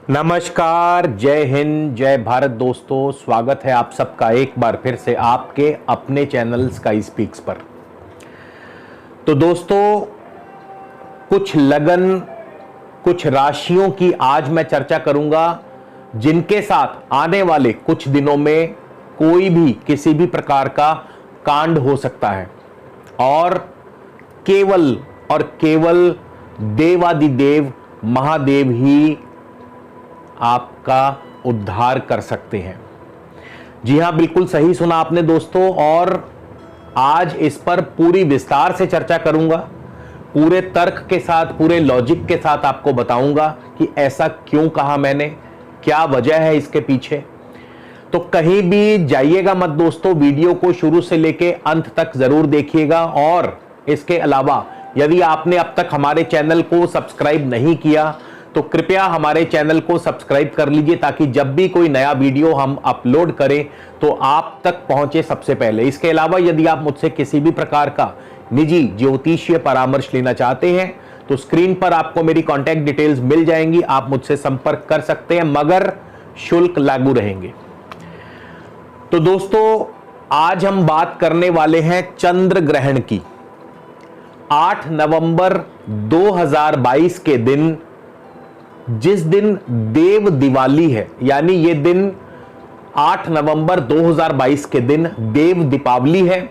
नमस्कार, जय हिंद, जय भारत दोस्तों। स्वागत है आप सबका एक बार फिर से आपके अपने चैनल स्काई स्पीक्स पर। तो दोस्तों, कुछ लगन, कुछ राशियों की आज मैं चर्चा करूंगा जिनके साथ आने वाले कुछ दिनों में कोई भी किसी भी प्रकार का कांड हो सकता है और केवल देवादिदेव महादेव ही आपका उद्धार कर सकते हैं। जी हां, बिल्कुल सही सुना आपने दोस्तों। और आज इस पर पूरी विस्तार से चर्चा करूंगा, पूरे तर्क के साथ, पूरे लॉजिक के साथ आपको बताऊंगा कि ऐसा क्यों कहा मैंने, क्या वजह है इसके पीछे। तो कहीं भी जाइएगा मत दोस्तों, वीडियो को शुरू से लेके अंत तक जरूर देखिएगा। और इसके अलावा यदि आपने अब तक हमारे चैनल को सब्सक्राइब नहीं किया तो कृपया हमारे चैनल को सब्सक्राइब कर लीजिए, ताकि जब भी कोई नया वीडियो हम अपलोड करें तो आप तक पहुंचे सबसे पहले। इसके अलावा यदि आप मुझसे किसी भी प्रकार का निजी ज्योतिषीय परामर्श लेना चाहते हैं तो स्क्रीन पर आपको मेरी कॉन्टैक्ट डिटेल्स मिल जाएंगी, आप मुझसे संपर्क कर सकते हैं, मगर शुल्क लागू रहेंगे। तो दोस्तों, आज हम बात करने वाले हैं चंद्र ग्रहण की। 8 नवंबर 2022 के दिन, जिस दिन देव दिवाली है, यानी ये दिन 8 नवंबर 2022 के दिन देव दीपावली है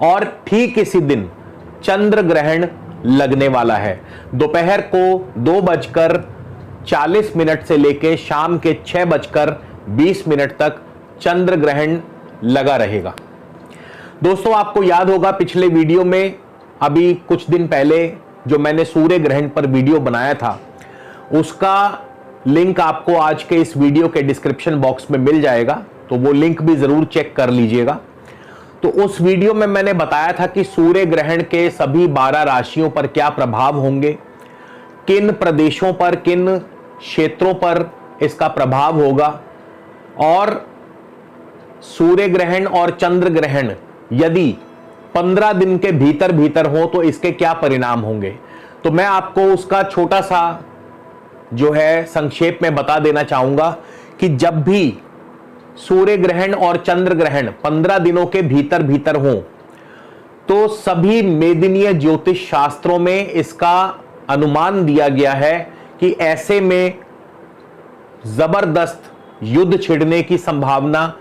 और ठीक इसी दिन चंद्र ग्रहण लगने वाला है। दोपहर को 2:40 से लेकर शाम के 6:20 तक चंद्र ग्रहण लगा रहेगा। दोस्तों, आपको याद होगा पिछले वीडियो में, अभी कुछ दिन पहले जो मैंने सूर्य ग्रहण पर वीडियो बनाया था, उसका लिंक आपको आज के इस वीडियो के डिस्क्रिप्शन बॉक्स में मिल जाएगा, तो वो लिंक भी जरूर चेक कर लीजिएगा। तो उस वीडियो में मैंने बताया था कि सूर्य ग्रहण के सभी 12 राशियों पर क्या प्रभाव होंगे, किन प्रदेशों पर, किन क्षेत्रों पर इसका प्रभाव होगा, और सूर्य ग्रहण और चंद्र ग्रहण यदि 15 दिन के भीतर भीतर हो तो इसके क्या परिणाम होंगे। तो मैं आपको उसका छोटा सा जो है संक्षेप में बता देना चाहूंगा कि जब भी सूर्य ग्रहण और चंद्र ग्रहण 15 दिनों के भीतर भीतर हो तो सभी मेदिनीय ज्योतिष शास्त्रों में इसका अनुमान दिया गया है कि ऐसे में जबरदस्त युद्ध छिड़ने की संभावना,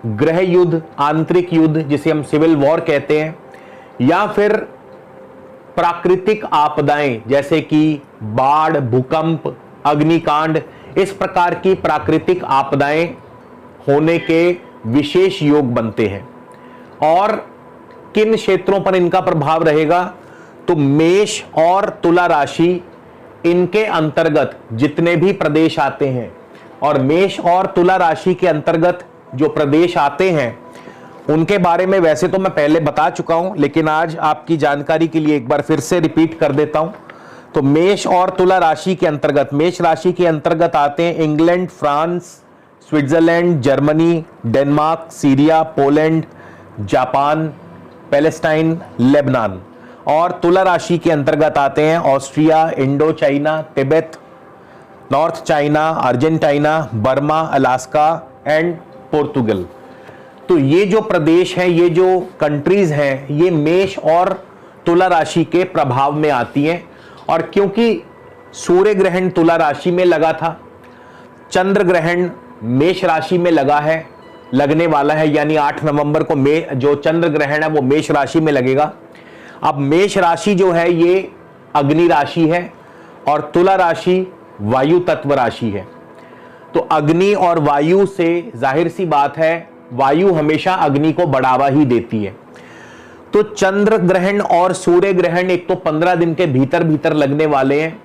गृह युद्ध, आंतरिक युद्ध जिसे हम सिविल वॉर कहते हैं, या फिर प्राकृतिक आपदाएं जैसे कि बाढ़, भूकंप, अग्निकांड, इस प्रकार की प्राकृतिक आपदाएं होने के विशेष योग बनते हैं। और किन क्षेत्रों पर इनका प्रभाव रहेगा, तो मेष और तुला राशि, इनके अंतर्गत जितने भी प्रदेश आते हैं, और मेष और तुला राशि के अंतर्गत जो प्रदेश आते हैं उनके बारे में वैसे तो मैं पहले बता चुका हूं, लेकिन आज आपकी जानकारी के लिए एक बार फिर से रिपीट कर देता हूं। तो मेष और तुला राशि के अंतर्गत, मेष राशि के अंतर्गत आते हैं England, France, Switzerland, Germany, Denmark, Syria, Poland, Japan, Palestine, Lebanon. और तुला राशि के अंतर्गत आते हैं Austria, Indo China, Tibet, north China, Argentina, Burma, Alaska and Portugal. तो ये जो प्रदेश हैं, ये जो कंट्रीज हैं, ये मेष और तुला राशि के प्रभाव में आती हैं। और क्योंकि सूर्य ग्रहण तुला राशि में लगा था, चंद्र ग्रहण मेष राशि में लगने वाला है, यानी 8 नवंबर को जो चंद्र ग्रहण है वो मेष राशि में लगेगा। अब मेष राशि जो है ये अग्नि राशि है और तुला राशि वायु तत्व राशि है। तो अग्नि और वायु से जाहिर सी बात है, वायु हमेशा अग्नि को बढ़ावा ही देती है। तो चंद्र ग्रहण और सूर्य ग्रहण एक तो 15 दिन के भीतर भीतर लगने वाले हैं,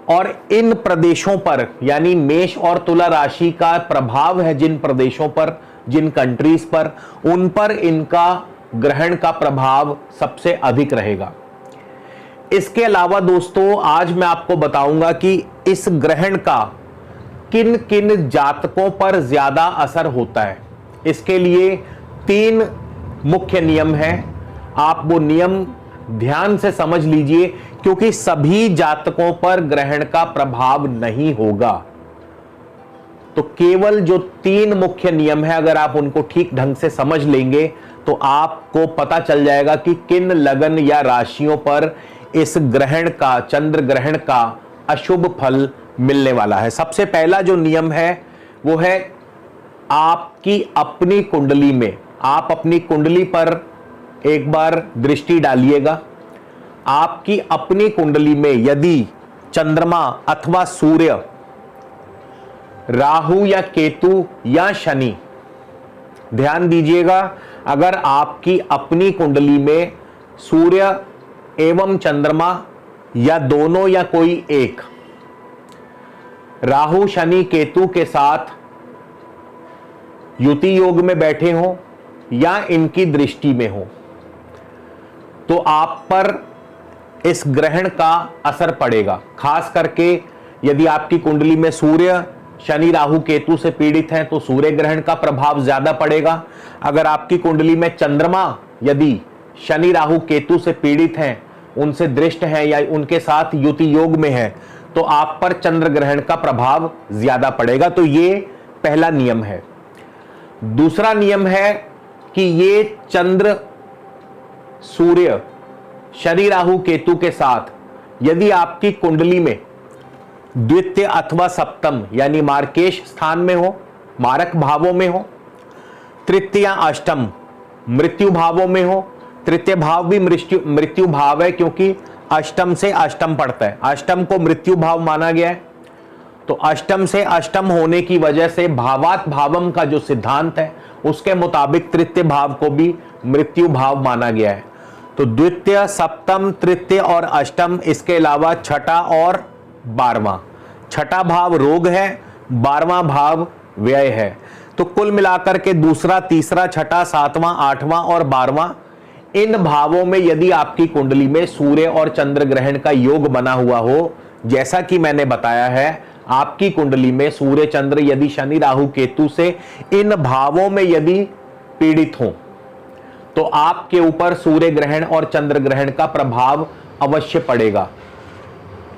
और इन प्रदेशों पर, यानी मेष और तुला राशि का प्रभाव है जिन प्रदेशों पर, जिन कंट्रीज पर, उन पर इनका ग्रहण का प्रभाव सबसे अधिक रहेगा। इसके अलावा दोस्तों, आज मैं आपको बताऊंगा कि इस ग्रहण का किन किन जातकों पर ज्यादा असर होता है। इसके लिए 3 मुख्य नियम हैं, आप वो नियम ध्यान से समझ लीजिए, क्योंकि सभी जातकों पर ग्रहण का प्रभाव नहीं होगा। तो केवल जो 3 मुख्य नियम है, अगर आप उनको ठीक ढंग से समझ लेंगे तो आपको पता चल जाएगा कि किन लगन या राशियों पर इस ग्रहण का, चंद्र ग्रहण का अशुभ फल मिलने वाला है। सबसे पहला जो नियम है वो है आपकी अपनी कुंडली में, आप अपनी कुंडली पर एक बार दृष्टि डालिएगा। आपकी अपनी कुंडली में यदि चंद्रमा अथवा सूर्य, राहु या केतु या शनि, ध्यान दीजिएगा, अगर आपकी अपनी कुंडली में सूर्य एवं चंद्रमा या दोनों या कोई एक राहु शनि केतु के साथ युति योग में बैठे हो या इनकी दृष्टि में हो, तो आप पर इस ग्रहण का असर पड़ेगा। खास करके यदि आपकी कुंडली में सूर्य शनि राहु केतु से पीड़ित हैं तो सूर्य ग्रहण का प्रभाव ज्यादा पड़ेगा। अगर आपकी कुंडली में चंद्रमा यदि शनि राहु केतु से पीड़ित हैं, उनसे दृष्ट हैं या उनके साथ युति योग में है, तो आप पर चंद्र ग्रहण का प्रभाव ज्यादा पड़ेगा। तो ये पहला नियम है। दूसरा नियम है कि ये चंद्र सूर्य शनि राहु केतु के साथ यदि आपकी कुंडली में द्वितीय अथवा सप्तम यानी मार्केश स्थान में हो, मारक भावों में हो, तृतीय या अष्टम मृत्यु भावों में हो, तृतीय भाव भी मृत्यु भाव है क्योंकि अष्टम से अष्टम पड़ता है, अष्टम को मृत्यु भाव माना गया है। तो अष्टम से अष्टम होने की वजह से भावात भावम का जो सिद्धांत है उसके मुताबिक तृतीय भाव को भी मृत्यु भाव माना गया है। तो द्वितीय, सप्तम, तृतीय और अष्टम, इसके अलावा छठा और 12वां। छठा भाव रोग है, 12वां भाव व्यय है। तो कुल मिलाकर के दूसरा, तीसरा, छठा, 7वां, 8वां और 12वां, इन भावों में यदि आपकी कुंडली में सूर्य और चंद्र ग्रहण का योग बना हुआ हो, जैसा कि मैंने बताया है, आपकी कुंडली में सूर्य चंद्र यदि शनि राहु केतु से इन भावों में यदि पीड़ित हो तो आपके ऊपर सूर्य ग्रहण और चंद्र ग्रहण का प्रभाव अवश्य पड़ेगा।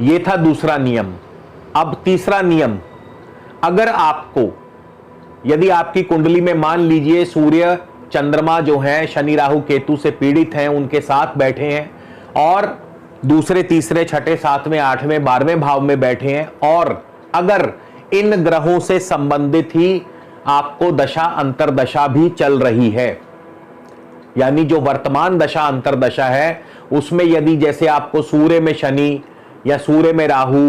यह था दूसरा नियम। अब तीसरा नियम, अगर आपको यदि आपकी कुंडली में मान लीजिए सूर्य चंद्रमा जो है शनि राहु केतु से पीड़ित हैं, उनके साथ बैठे हैं और दूसरे, तीसरे, छठे, 7वें, 8वें, 12वें भाव में बैठे हैं, और अगर इन ग्रहों से संबंधित ही आपको दशा अंतरदशा भी चल रही है, यानी जो वर्तमान दशा अंतरदशा है उसमें यदि जैसे आपको सूर्य में शनि या सूर्य में राहु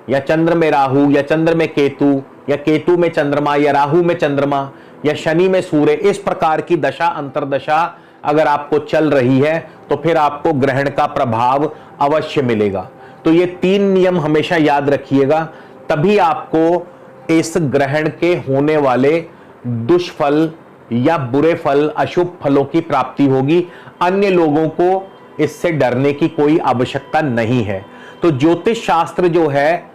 या चंद्र में राहु या चंद्र में केतु या केतु में चंद्रमा या राहु में चंद्रमा या शनि में सूर्य, इस प्रकार की दशा अंतरदशा अगर आपको चल रही है तो फिर आपको ग्रहण का प्रभाव अवश्य मिलेगा। तो ये 3 नियम हमेशा याद रखिएगा, तभी आपको इस ग्रहण के होने वाले दुष्फल या बुरे फल, अशुभ फलों की प्राप्ति होगी। अन्य लोगों को इससे डरने की कोई आवश्यकता नहीं है। तो ज्योतिष शास्त्र जो है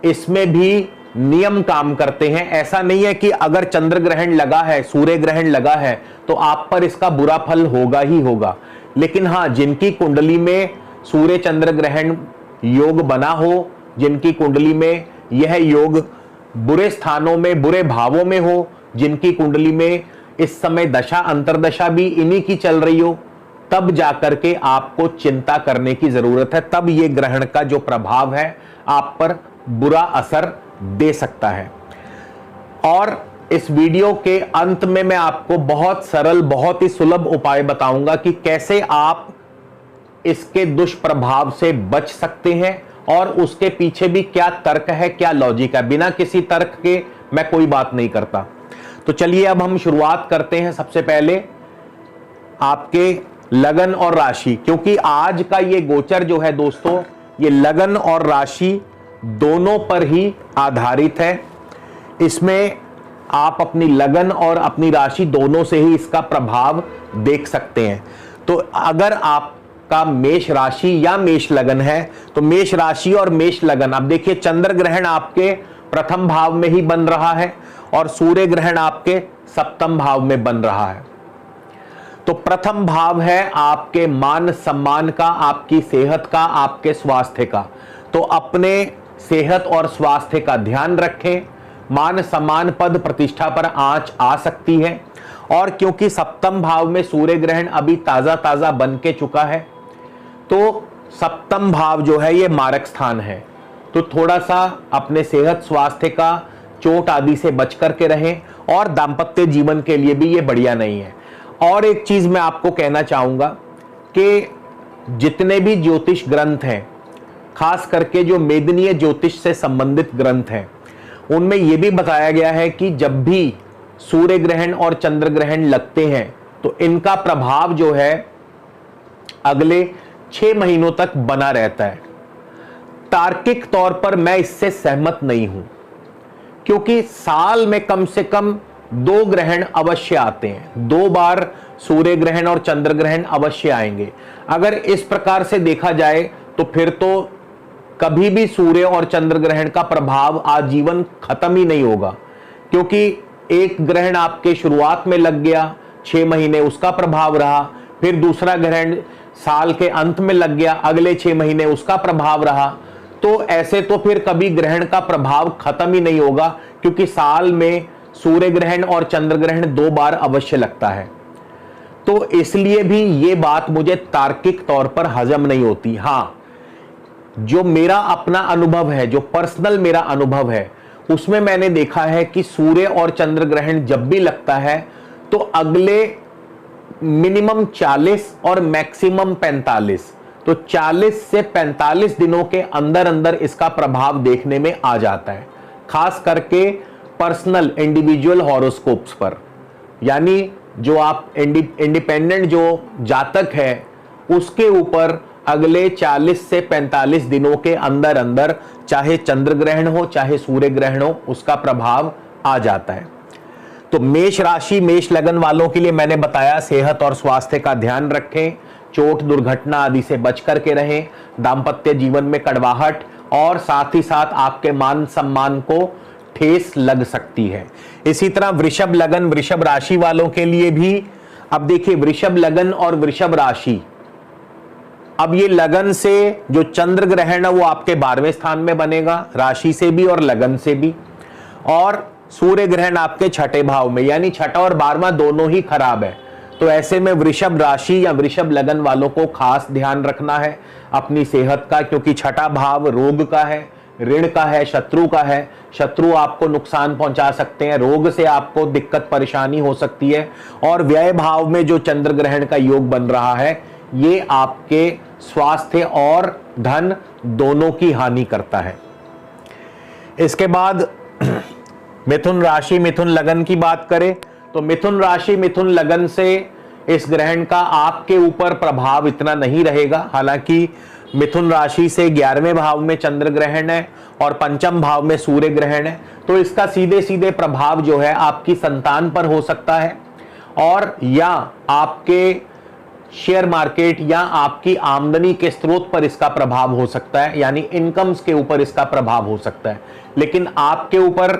इसमें भी नियम काम करते हैं। ऐसा नहीं है कि अगर चंद्र ग्रहण लगा है, सूर्य ग्रहण लगा है तो आप पर इसका बुरा फल होगा ही होगा। लेकिन हाँ, जिनकी कुंडली में सूर्य चंद्र ग्रहण योग बना हो, जिनकी कुंडली में यह योग बुरे स्थानों में, बुरे भावों में हो, जिनकी कुंडली में इस समय दशा अंतरदशा भी इन्हीं की चल रही हो, तब जाकर के आपको चिंता करने की जरूरत है। तब ये ग्रहण का जो प्रभाव है आप पर बुरा असर दे सकता है। और इस वीडियो के अंत में मैं आपको बहुत सरल, बहुत ही सुलभ उपाय बताऊंगा कि कैसे आप इसके दुष्प्रभाव से बच सकते हैं और उसके पीछे भी क्या तर्क है, क्या लॉजिक है। बिना किसी तर्क के मैं कोई बात नहीं करता। तो चलिए अब हम शुरुआत करते हैं। सबसे पहले आपके लगन और राशि, क्योंकि आज का ये गोचर जो है दोस्तों, ये लगन और राशि दोनों पर ही आधारित है। इसमें आप अपनी लगन और अपनी राशि दोनों से ही इसका प्रभाव देख सकते हैं। तो अगर आपका मेष राशि या मेष लगन है तो मेष राशि और मेष लगन, अब देखिए चंद्र ग्रहण आपके प्रथम भाव में ही बन रहा है और सूर्य ग्रहण आपके सप्तम भाव में बन रहा है। तो प्रथम भाव है आपके मान सम्मान का, आपकी सेहत का, आपके स्वास्थ्य का। तो अपने सेहत और स्वास्थ्य का ध्यान रखें, मान सम्मान पद प्रतिष्ठा पर आंच आ सकती है। और क्योंकि सप्तम भाव में सूर्य ग्रहण अभी ताजा ताजा बन के चुका है, तो सप्तम भाव जो है ये मारक स्थान है, तो थोड़ा सा अपने सेहत स्वास्थ्य का चोट आदि से बच करके रहें, और दाम्पत्य जीवन के लिए भी ये बढ़िया नहीं है। और एक चीज मैं आपको कहना चाहूंगा कि जितने भी ज्योतिष ग्रंथ हैं, खास करके जो मेदिनीय ज्योतिष से संबंधित ग्रंथ हैं, उनमें यह भी बताया गया है कि जब भी सूर्य ग्रहण और चंद्र ग्रहण लगते हैं तो इनका प्रभाव जो है अगले 6 महीनों तक बना रहता है। तार्किक तौर पर मैं इससे सहमत नहीं हूं, क्योंकि साल में कम से कम 2 ग्रहण अवश्य आते हैं, 2 बार सूर्य ग्रहण और चंद्र ग्रहण अवश्य आएंगे। अगर इस प्रकार से देखा जाए तो फिर तो कभी भी सूर्य और चंद्र ग्रहण का प्रभाव आजीवन खत्म ही नहीं होगा, क्योंकि एक ग्रहण आपके शुरुआत में लग गया, 6 महीने उसका प्रभाव रहा, फिर दूसरा ग्रहण साल के अंत में लग गया, अगले 6 महीने उसका प्रभाव रहा। तो ऐसे तो फिर कभी ग्रहण का प्रभाव खत्म ही नहीं होगा, क्योंकि साल में सूर्य ग्रहण और चंद्र ग्रहण 2 बार अवश्य लगता है। तो इसलिए भी ये बात मुझे तार्किक तौर पर हजम नहीं होती। हां, जो मेरा अपना अनुभव है, जो पर्सनल मेरा अनुभव है, उसमें मैंने देखा है कि सूर्य और चंद्र ग्रहण जब भी लगता है तो अगले मिनिमम 40 और मैक्सिमम 45, तो 40 से 45 दिनों के अंदर अंदर इसका प्रभाव देखने में आ जाता है, खास करके पर्सनल इंडिविजुअल हॉरोस्कोप्स पर। यानी जो आप इंडिपेंडेंट जो जातक है उसके ऊपर अगले 40 से 45 दिनों के अंदर अंदर चाहे चंद्र ग्रहण हो चाहे सूर्य ग्रहण हो, उसका प्रभाव आ जाता है। तो मेष राशि मेष लगन वालों के लिए मैंने बताया, सेहत और स्वास्थ्य का ध्यान रखें, चोट दुर्घटना आदि से बच करके रहें, दाम्पत्य जीवन में कड़वाहट और साथ ही साथ आपके मान सम्मान को ठेस लग सकती है। इसी तरह वृषभ लगन वृषभ राशि वालों के लिए भी, अब देखिए वृषभ लगन और वृषभ राशि, अब ये लगन से जो चंद्र ग्रहण है वो आपके 12वें स्थान में बनेगा, राशि से भी और लगन से भी, और सूर्य ग्रहण आपके 6ठे भाव में, यानी 6ठा और 12वां दोनों ही खराब है। तो ऐसे में वृषभ राशि या वृषभ लगन वालों को खास ध्यान रखना है अपनी सेहत का, क्योंकि 6ठा भाव रोग का है, ऋण का है, शत्रु का है। शत्रु आपको नुकसान पहुंचा सकते हैं, रोग से आपको दिक्कत परेशानी हो सकती है, और व्यय भाव में जो चंद्र ग्रहण का योग बन रहा है ये आपके स्वास्थ्य और धन दोनों की हानि करता है। इसके बाद मिथुन राशि मिथुन लगन की बात करें तो मिथुन राशि मिथुन लगन से इस ग्रहण का आपके ऊपर प्रभाव इतना नहीं रहेगा। हालांकि मिथुन राशि से 11वें भाव में चंद्र ग्रहण है और 5म भाव में सूर्य ग्रहण है, तो इसका सीधे सीधे प्रभाव जो है आपकी संतान पर हो सकता है, और या आपके शेयर मार्केट या आपकी आमदनी के स्रोत पर इसका प्रभाव हो सकता है, यानी इनकम्स के ऊपर इसका प्रभाव हो सकता है, लेकिन आपके ऊपर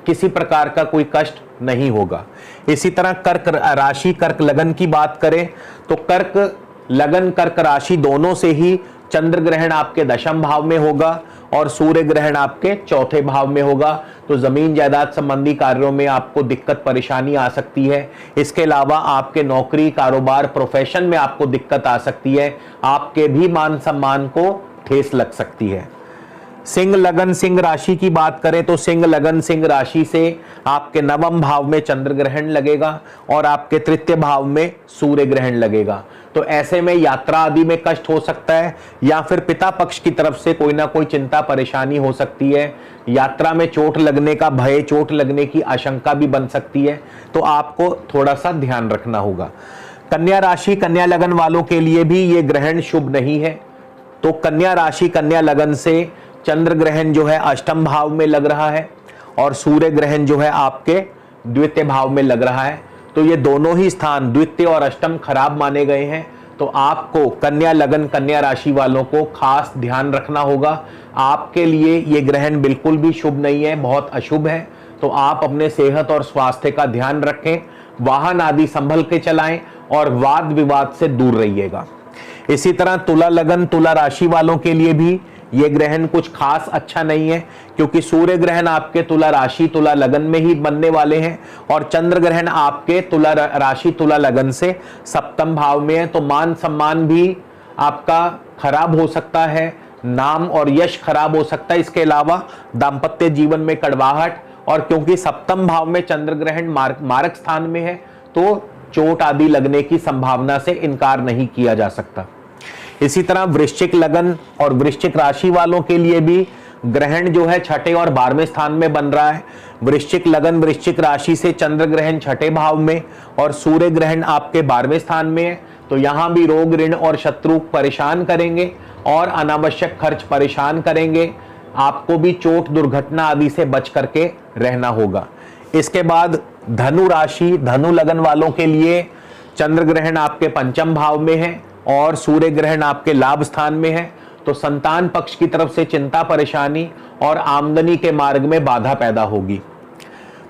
किसी प्रकार का कोई कष्ट नहीं होगा। इसी तरह कर्क राशि कर्क लगन की बात करें तो कर्क लगन कर्क राशि दोनों से ही चंद्र ग्रहण आपके 10म भाव में होगा और सूर्य ग्रहण आपके 4थे भाव में होगा, तो जमीन जायदाद संबंधी कार्यों में आपको दिक्कत परेशानी आ सकती है। इसके अलावा आपके नौकरी कारोबार प्रोफेशन में आपको दिक्कत आ सकती है, आपके भी मान सम्मान को ठेस लग सकती है। सिंह लगन सिंह राशि की बात करें तो सिंह लगन सिंह राशि से आपके 9वें भाव में चंद्र ग्रहण लगेगा और आपके 3य भाव में सूर्य ग्रहण लगेगा, तो ऐसे में यात्रा आदि में कष्ट हो सकता है, या फिर पिता पक्ष की तरफ से कोई ना कोई चिंता परेशानी हो सकती है। यात्रा में चोट लगने का भय, चोट लगने की आशंका भी बन सकती है, तो आपको थोड़ा सा ध्यान रखना होगा। कन्या राशि कन्या लगन वालों के लिए भी ये ग्रहण शुभ नहीं है, तो कन्या राशि कन्या लगन से चंद्र ग्रहण जो है 8म भाव में लग रहा है और सूर्य ग्रहण जो है आपके 2य भाव में लग रहा है, तो ये दोनों ही स्थान 2य और 8म खराब माने गए हैं। तो आपको कन्या लगन कन्या राशि वालों को खास ध्यान रखना होगा। आपके लिए ये ग्रहण बिल्कुल भी शुभ नहीं है, बहुत अशुभ है, तो आप अपने सेहत और स्वास्थ्य का ध्यान रखें, वाहन आदि संभल के चलाएं और वाद विवाद से दूर रहिएगा। इसी तरह तुला लगन तुला राशि वालों के लिए भी ये ग्रहण कुछ खास अच्छा नहीं है, क्योंकि सूर्य ग्रहण आपके तुला राशि तुला लगन में ही बनने वाले हैं और चंद्र ग्रहण आपके तुला राशि तुला लगन से सप्तम भाव में है। तो मान सम्मान भी आपका खराब हो सकता है, नाम और यश खराब हो सकता है, इसके अलावा दाम्पत्य जीवन में कड़वाहट, और क्योंकि सप्तम भाव में चंद्र ग्रहण मारक स्थान में है तो चोट आदि लगने की संभावना से इनकार नहीं किया जा सकता। इसी तरह वृश्चिक लगन और वृश्चिक राशि वालों के लिए भी ग्रहण जो है छठे और 12वें स्थान में बन रहा है। वृश्चिक लगन वृश्चिक राशि से चंद्र ग्रहण छठे भाव में और सूर्य ग्रहण आपके 12वें स्थान में है। तो यहां भी रोग ऋण और शत्रु परेशान करेंगे और अनावश्यक खर्च परेशान करेंगे। आपको भी चोट दुर्घटना आदि से बच करके रहना होगा। इसके बाद धनु राशि धनु लगन वालों के लिए चंद्र ग्रहण आपके पंचम भाव में है और सूर्य ग्रहण आपके लाभ स्थान में है। तो संतान पक्ष की तरफ से चिंता परेशानी और आमदनी के मार्ग में बाधा पैदा होगी।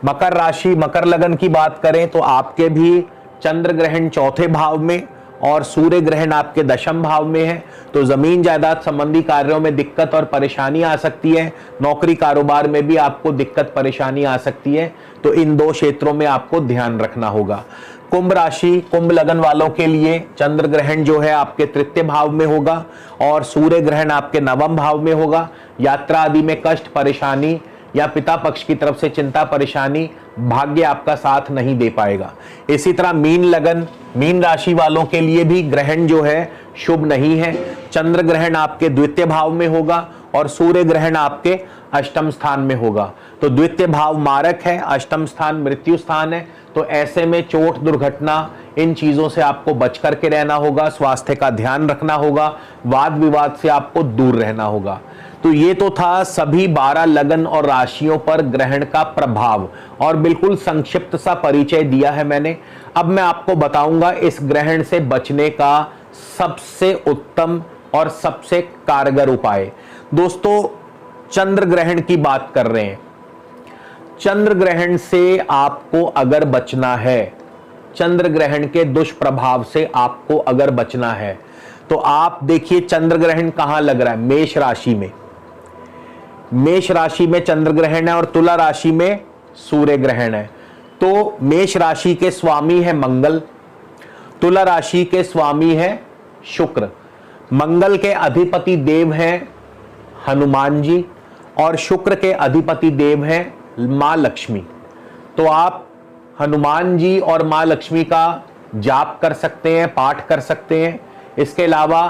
मकर राशि मकर लगन की बात करें तो आपके भी चंद्र ग्रहण चौथे भाव में और सूर्य ग्रहण आपके दशम भाव में है। तो जमीन जायदाद संबंधी कार्यों में दिक्कत और परेशानी आ सकती है। नौकरी कारोबार में भी आपको दिक्कत परेशानी आ सकती है। तो इन दो क्षेत्रों में आपको ध्यान रखना होगा। कुंभ राशि कुंभ लगन वालों के लिए चंद्र ग्रहण जो है आपके तृतीय भाव में होगा और सूर्य ग्रहण आपके नवम भाव में होगा। यात्रा आदि में कष्ट परेशानी या पिता पक्ष की तरफ से चिंता परेशानी, भाग्य आपका साथ नहीं दे पाएगा। इसी तरह मीन लगन मीन राशि वालों के लिए भी ग्रहण जो है शुभ नहीं है। चंद्र ग्रहण आपके द्वितीय भाव में होगा और सूर्य ग्रहण आपके अष्टम स्थान में होगा। तो द्वितीय भाव मारक है, अष्टम स्थान मृत्यु स्थान है। तो ऐसे में चोट दुर्घटना इन चीजों से आपको बच करके रहना होगा। स्वास्थ्य का ध्यान रखना होगा। वाद विवाद से आपको दूर रहना होगा। तो ये तो था सभी 12 लगन और राशियों पर ग्रहण का प्रभाव और बिल्कुल संक्षिप्त सा परिचय दिया है मैंने। अब मैं आपको बताऊंगा इस ग्रहण से बचने का सबसे उत्तम और सबसे कारगर उपाय। दोस्तों, चंद्र ग्रहण की बात कर रहे हैं। चंद्र ग्रहण से आपको अगर बचना है, चंद्र ग्रहण के दुष्प्रभाव से आपको अगर बचना है, तो आप देखिए चंद्र ग्रहण कहां लग रहा है, मेष राशि में। मेष राशि में चंद्र ग्रहण है और तुला राशि में सूर्य ग्रहण है। तो मेष राशि के स्वामी है मंगल, तुला राशि के स्वामी है शुक्र। मंगल के अधिपति देव हैं हनुमान जी और शुक्र के अधिपति देव हैं मां लक्ष्मी। तो आप हनुमान जी और मां लक्ष्मी का जाप कर सकते हैं, पाठ कर सकते हैं। इसके अलावा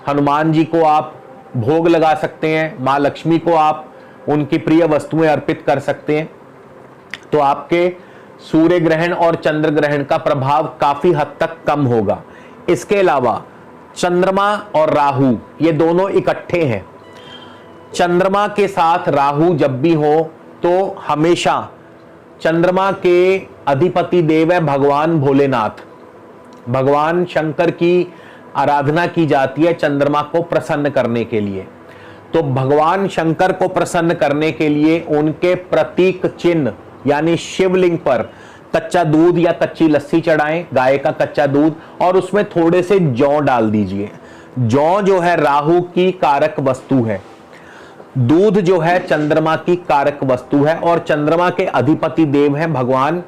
हनुमान जी को आप भोग लगा सकते हैं, मां लक्ष्मी को आप उनकी प्रिय वस्तुएं अर्पित कर सकते हैं। तो आपके सूर्य ग्रहण और चंद्र ग्रहण का प्रभाव काफी हद तक कम होगा। इसके अलावा चंद्रमा और राहु ये दोनों इकट्ठे हैं। चंद्रमा के साथ राहु जब भी हो तो हमेशा चंद्रमा के अधिपति देव है भगवान भोलेनाथ। भगवान शंकर की आराधना की जाती है चंद्रमा को प्रसन्न करने के लिए। तो भगवान शंकर को प्रसन्न करने के लिए उनके प्रतीक चिन्ह यानी शिवलिंग पर कच्चा दूध या कच्ची लस्सी चढ़ाएं, गाय का कच्चा दूध, और उसमें थोड़े से जौ डाल दीजिए। जौ जो है राहु की कारक वस्तु है, दूध जो है चंद्रमा की कारक वस्तु है और चंद्रमा के अधिपति देव हैं भगवान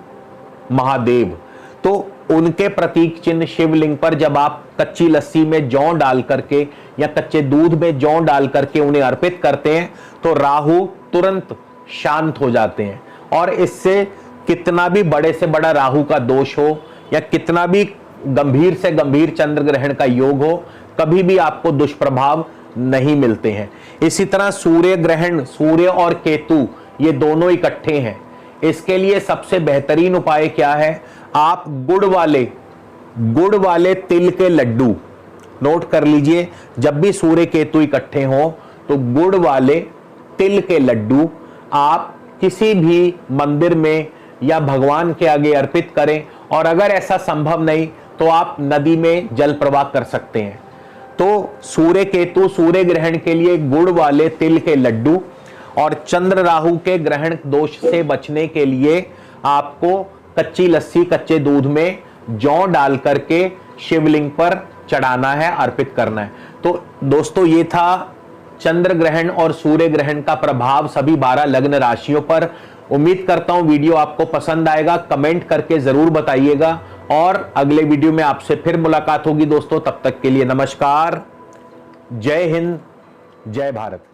महादेव। तो उनके प्रतीक चिन्ह शिवलिंग पर जब आप कच्ची लस्सी में जौ डाल करके या कच्चे दूध में जौ डाल करके उन्हें अर्पित करते हैं तो राहु तुरंत शांत हो जाते हैं। और इससे कितना भी बड़े से बड़ा राहु का दोष हो या कितना भी गंभीर से गंभीर चंद्र ग्रहण का योग हो, कभी भी आपको दुष्प्रभाव नहीं मिलते हैं। इसी तरह सूर्य ग्रहण, सूर्य और केतु ये दोनों इकट्ठे हैं। इसके लिए सबसे बेहतरीन उपाय क्या है, आप गुड़ वाले तिल के लड्डू, नोट कर लीजिए, जब भी सूर्य केतु इकट्ठे हो तो गुड़ वाले तिल के लड्डू आप किसी भी मंदिर में या भगवान के आगे अर्पित करें। और अगर ऐसा संभव नहीं तो आप नदी में जल प्रवाह कर सकते हैं। तो सूर्य केतु सूर्य ग्रहण के लिए गुड़ वाले तिल के लड्डू और चंद्र राहु के ग्रहण दोष से बचने के लिए आपको कच्ची लस्सी कच्चे दूध में जौ डाल करके शिवलिंग पर चढ़ाना है, अर्पित करना है। तो दोस्तों, ये था चंद्र ग्रहण और सूर्य ग्रहण का प्रभाव सभी 12 लग्न राशियों पर। उम्मीद करता हूं वीडियो आपको पसंद आएगा, कमेंट करके जरूर बताइएगा और अगले वीडियो में आपसे फिर मुलाकात होगी दोस्तों। तब तक के लिए नमस्कार, जय हिंद, जय भारत।